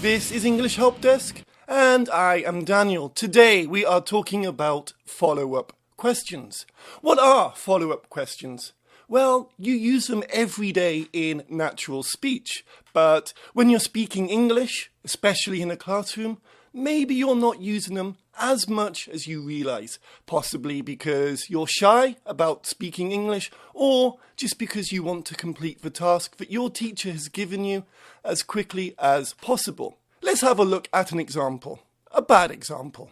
This is English Help Desk, and I am Daniel. Today we are talking about follow-up questions. What are follow-up questions? Well, you use them every day in natural speech, but when you're speaking English, especially in a classroom, maybe you're not using them as much as you realise, possibly because you're shy about speaking English or just because you want to complete the task that your teacher has given you as quickly as possible. Let's have a look at an example, a bad example.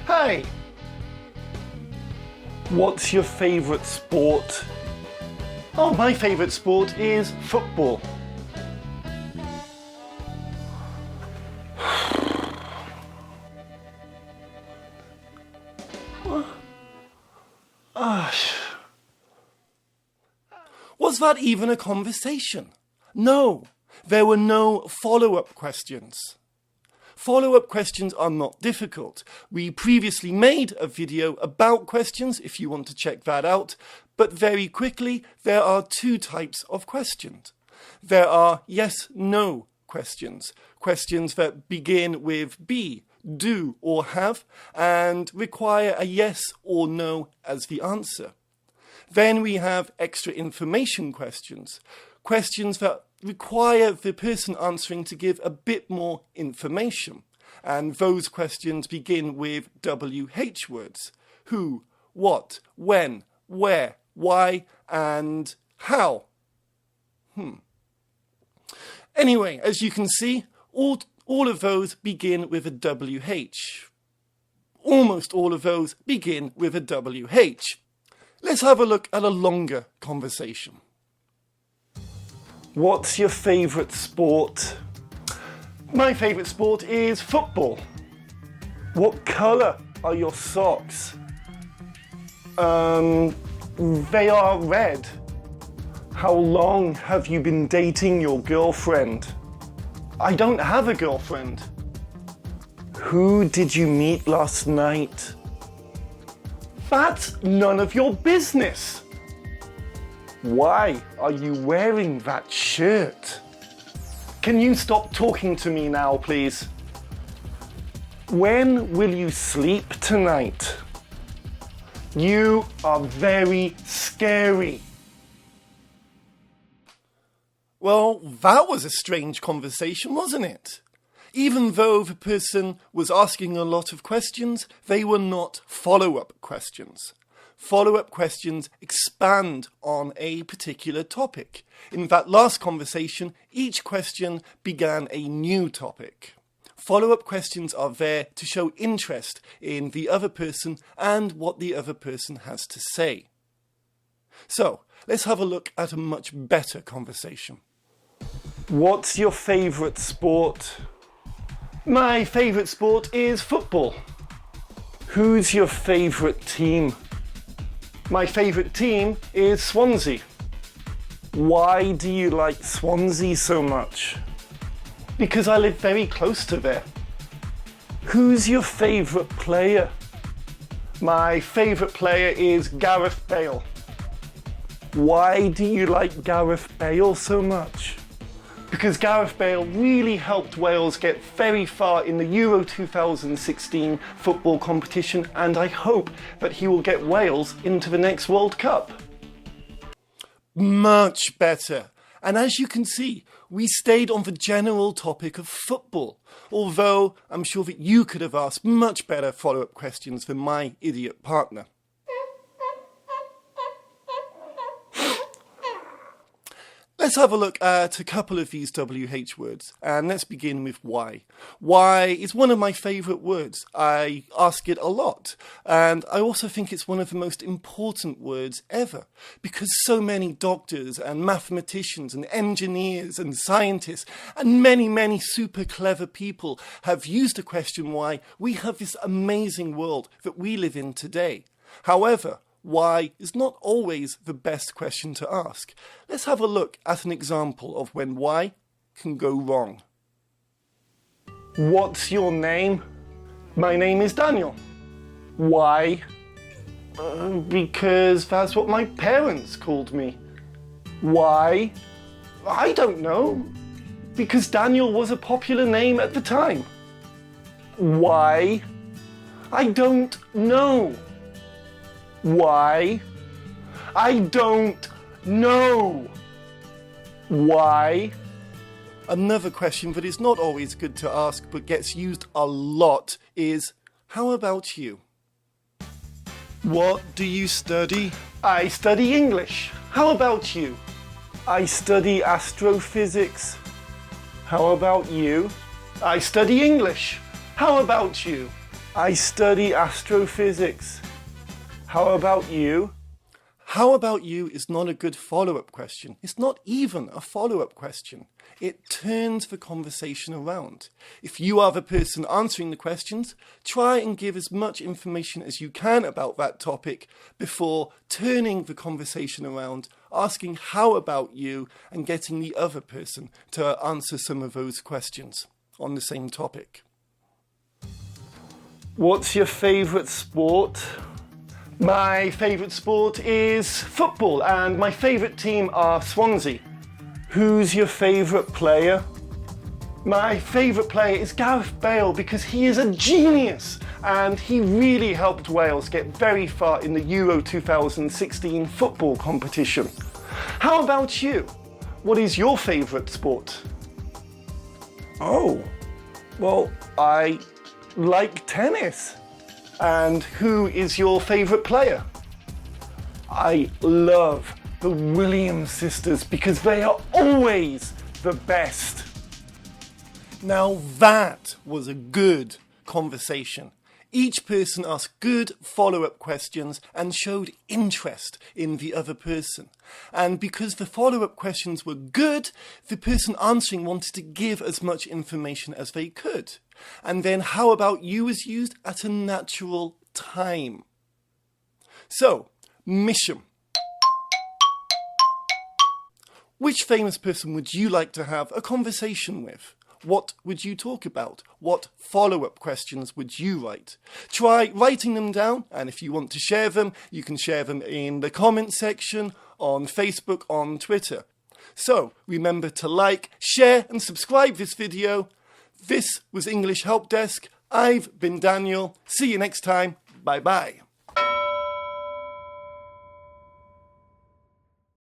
Hey! What's your favourite sport? Oh, my favourite sport is football. Was that even a conversation? No, there were no follow-up questions. Follow-up questions are not difficult. We previously made a video about questions, if you want to check that out, but very quickly, there are two types of questions. There are yes-no questions, questions that begin with be, do or have, and require a yes or no as the answer. Then we have extra information questions, questions that require the person answering to give a bit more information. And those questions begin with WH words. Who, what, when, where, why, and how. Anyway, as you can see, all of those begin with a WH. Almost all of those begin with a WH. Let's have a look at a longer conversation. What's your favourite sport? My favourite sport is football. What colour are your socks? They are red. How long have you been dating your girlfriend? I don't have a girlfriend. Who did you meet last night? That's none of your business. Why are you wearing that shirt? Can you stop talking to me now, please? When will you sleep tonight? You are very scary. Well, that was a strange conversation, wasn't it? Even though the person was asking a lot of questions, they were not follow-up questions. Follow-up questions expand on a particular topic. In that last conversation, each question began a new topic. Follow-up questions are there to show interest in the other person and what the other person has to say. So, let's have a look at a much better conversation. What's your favourite sport? My favourite sport is football. Who's your favourite team? My favourite team is Swansea. Why do you like Swansea so much? Because I live very close to there. Who's your favourite player? My favourite player is Gareth Bale. Why do you like Gareth Bale so much? Because Gareth Bale really helped Wales get very far in the Euro 2016 football competition, and I hope that he will get Wales into the next World Cup. Much better. And as you can see, we stayed on the general topic of football, although I'm sure that you could have asked much better follow-up questions than my idiot partner. Let's have a look at a couple of these WH words, and let's begin with why. Why is one of my favourite words. I ask it a lot, and I also think it's one of the most important words ever, because so many doctors and mathematicians and engineers and scientists and many, many super clever people have used the question why we have this amazing world that we live in today. However, why is not always the best question to ask. Let's have a look at an example of when why can go wrong. What's your name? My name is Daniel. Why? Because that's what my parents called me. Why? I don't know. Because Daniel was a popular name at the time. Why? I don't know. Why? I don't know. Why? Another question that is not always good to ask but gets used a lot is, how about you? What do you study? I study English. How about you? I study astrophysics. How about you? I study English. How about you? I study astrophysics. How about you? How about you is not a good follow-up question. It's not even a follow-up question. It turns the conversation around. If you are the person answering the questions, try and give as much information as you can about that topic before turning the conversation around, asking how about you, and getting the other person to answer some of those questions on the same topic. What's your favourite sport? My favourite sport is football and my favourite team are Swansea. Who's your favourite player? My favourite player is Gareth Bale because he is a genius and he really helped Wales get very far in the Euro 2016 football competition. How about you? What is your favourite sport? Oh, well, I like tennis. And who is your favourite player? I love the Williams sisters because they are always the best. Now that was a good conversation. Each person asked good follow-up questions and showed interest in the other person. And because the follow-up questions were good, the person answering wanted to give as much information as they could. And then how about you was used at a natural time. So, mission. Which famous person would you like to have a conversation with? What would you talk about? What follow-up questions would you write? Try writing them down, and if you want to share them, you can share them in the comment section, on Facebook, on Twitter. So, remember to like, share and subscribe this video. This was English Help Desk. I've been Daniel. See you next time. Bye-bye.